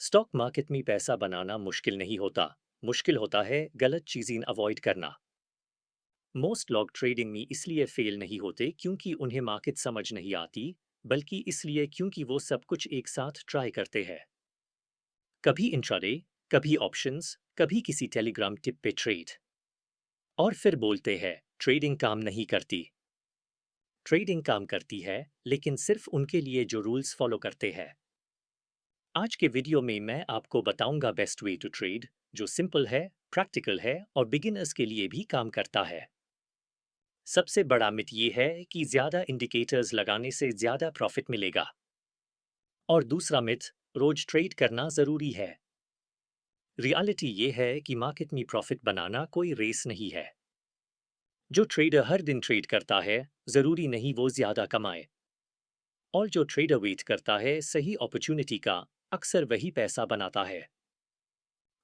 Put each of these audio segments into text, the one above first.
Stock market में पैसा बनाना मुश्किल नहीं होता। मुश्किल होता है गलत चीजें अवॉइड करना। मोस्ट लोग ट्रेडिंग में इसलिए फेल नहीं होते क्योंकि उन्हें मार्केट समझ नहीं आती, बल्कि इसलिए क्योंकि वो सब कुछ एक साथ ट्राई करते हैं। कभी इंट्राडे, कभी ऑप्शंस, कभी किसी टेलीग्राम टिप पे ट्रेड, और फिर बोलते हैं ट्रेडिंग काम नहीं करती। ट्रेडिंग काम करती है, लेकिन सिर्फ उनके लिए जो रूल्स फॉलो करते हैं। आज के वीडियो में मैं आपको बताऊंगा बेस्ट वे टू ट्रेड, जो सिंपल है, प्रैक्टिकल है और बिगिनर्स के लिए भी काम करता है। सबसे बड़ा मिथ ये है कि ज्यादा इंडिकेटर्स लगाने से ज्यादा प्रॉफिट मिलेगा। और दूसरा मिथ, रोज ट्रेड करना जरूरी है। रियलिटी ये है कि मार्केट में प्रॉफिट बनाना कोई रेस नहीं है। जो ट्रेडर हर दिन ट्रेड करता है, जरूरी नहीं वो ज्यादा कमाए। और जो ट्रेडर वेट करता है सही अपॉर्चुनिटी का, अक्सर वही पैसा बनाता है।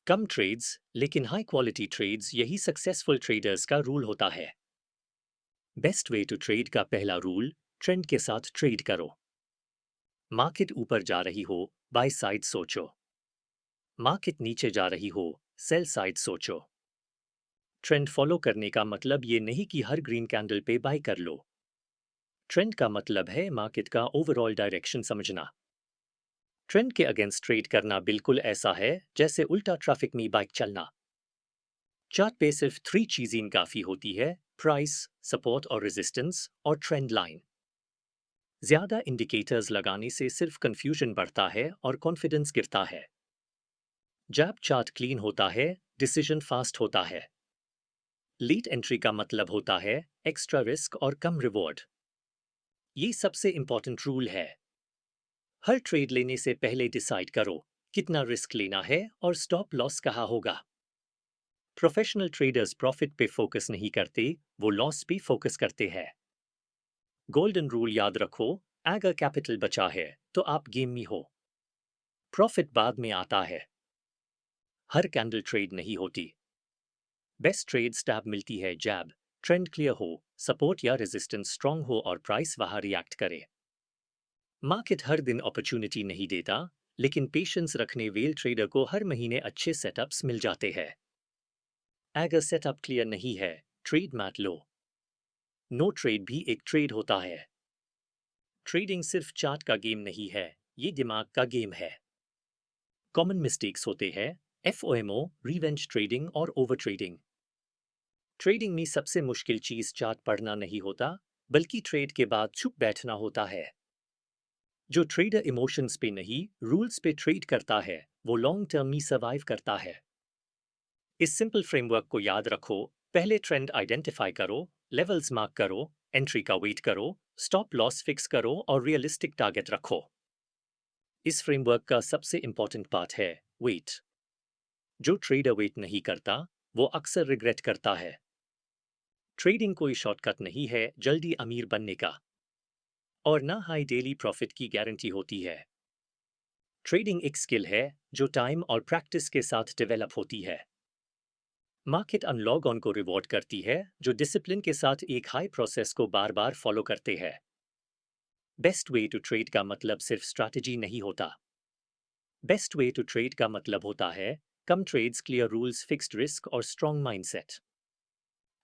कम ट्रेड्स लेकिन हाई क्वालिटी ट्रेड्स, यही सक्सेसफुल ट्रेडर्स का रूल होता है। बेस्ट वे टू ट्रेड का पहला रूल, ट्रेंड के साथ ट्रेड करो। मार्केट ऊपर जा रही हो, बाय साइड सोचो। मार्केट नीचे जा रही हो, सेल साइड सोचो। ट्रेंड फॉलो करने का मतलब ये नहीं कि हर ग्रीन कैंडल पे बाय कर लो। ट्रेंड का मतलब है मार्केट का ओवरऑल डायरेक्शन समझना। ट्रेंड के अगेंस्ट ट्रेड करना बिल्कुल ऐसा है जैसे उल्टा ट्रैफिक में बाइक चलना। चार्ट पे सिर्फ 3 चीजें काफी होती है: प्राइस, सपोर्ट और रेजिस्टेंस, और ट्रेंड लाइन। ज्यादा इंडिकेटर्स लगाने से सिर्फ कंफ्यूजन बढ़ता है और कॉन्फिडेंस गिरता है। जब चार्ट क्लीन होता है, डिसीजन फास्ट होता है। लेट एंट्री का मतलब होता है एक्स्ट्रा रिस्क और कम रिवॉर्ड। ये सबसे इंपॉर्टेंट रूल है। हर ट्रेड लेने से पहले डिसाइड करो कितना रिस्क लेना है और स्टॉप लॉस कहाँ होगा। प्रोफेशनल ट्रेडर्स प्रॉफिट पे फोकस नहीं करते, वो लॉस पे फोकस करते हैं। गोल्डन रूल याद रखो, अगर कैपिटल बचा है तो आप गेम में हो। प्रॉफिट बाद में आता है। हर कैंडल ट्रेड नहीं होती। बेस्ट ट्रेड स्टैब मिलती है जैब ट्रेंड क्लियर हो, सपोर्ट या रेजिस्टेंस स्ट्रांग हो और प्राइस वहां रिएक्ट करे। मार्केट हर दिन अपॉर्चुनिटी नहीं देता, लेकिन पेशेंस रखने वेल ट्रेडर को हर महीने अच्छे सेटअप्स मिल जाते हैं। अगर सेटअप क्लियर नहीं है, ट्रेड मत लो। नो ट्रेड भी एक ट्रेड होता है। ट्रेडिंग सिर्फ चार्ट का गेम नहीं है, ये दिमाग का गेम है। कॉमन मिस्टेक्स होते हैं: एफओएमओ, रिवेंज ट्रेडिंग और ओवर ट्रेडिंग। ट्रेडिंग में सबसे मुश्किल चीज चार्ट पढ़ना नहीं होता, बल्कि ट्रेड के बाद चुप बैठना होता है। जो ट्रेडर इमोशंस पे नहीं, रूल्स पे ट्रेड करता है, वो लॉन्ग टर्म में सर्वाइव करता है। इस सिंपल फ्रेमवर्क को याद रखो। पहले ट्रेंड आइडेंटिफाई करो, लेवल्स मार्क करो, एंट्री का वेट करो, स्टॉप लॉस फिक्स करो और रियलिस्टिक टारगेट रखो। इस फ्रेमवर्क का सबसे इंपॉर्टेंट पार्ट है वेट। जो ट्रेडर वेट नहीं करता, वो अक्सर रिग्रेट करता है। ट्रेडिंग कोई शॉर्टकट नहीं है जल्दी अमीर बनने का, और ना हाई डेली प्रॉफिट की गारंटी होती है। ट्रेडिंग एक स्किल है जो टाइम और प्रैक्टिस के साथ डेवलप होती है। मार्केट अनलॉग ऑन को रिवॉर्ड करती है जो डिसिप्लिन के साथ एक हाई प्रोसेस को बार बार फॉलो करते हैं। बेस्ट वे टू ट्रेड का मतलब सिर्फ स्ट्रैटेजी नहीं होता। बेस्ट वे टू ट्रेड का मतलब होता है कम trades, clear rules, fixed risk और स्ट्रॉन्ग माइंडसेट।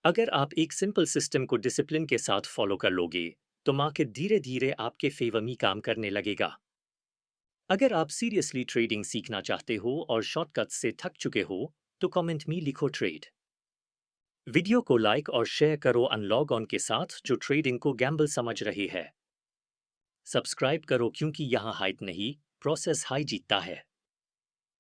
अगर आप एक सिंपल सिस्टम को डिसिप्लिन के साथ फॉलो कर लोगे, तो मार्केट धीरे धीरे आपके फेवर में काम करने लगेगा। अगर आप सीरियसली ट्रेडिंग सीखना चाहते हो और शॉर्टकट से थक चुके हो, तो कमेंट में लिखो ट्रेड। वीडियो को लाइक और शेयर करो अनलॉग ऑन के साथ जो ट्रेडिंग को गैम्बल समझ रहे हैं। सब्सक्राइब करो क्योंकि यहाँ हाइट नहीं, प्रोसेस हाई जीतता है।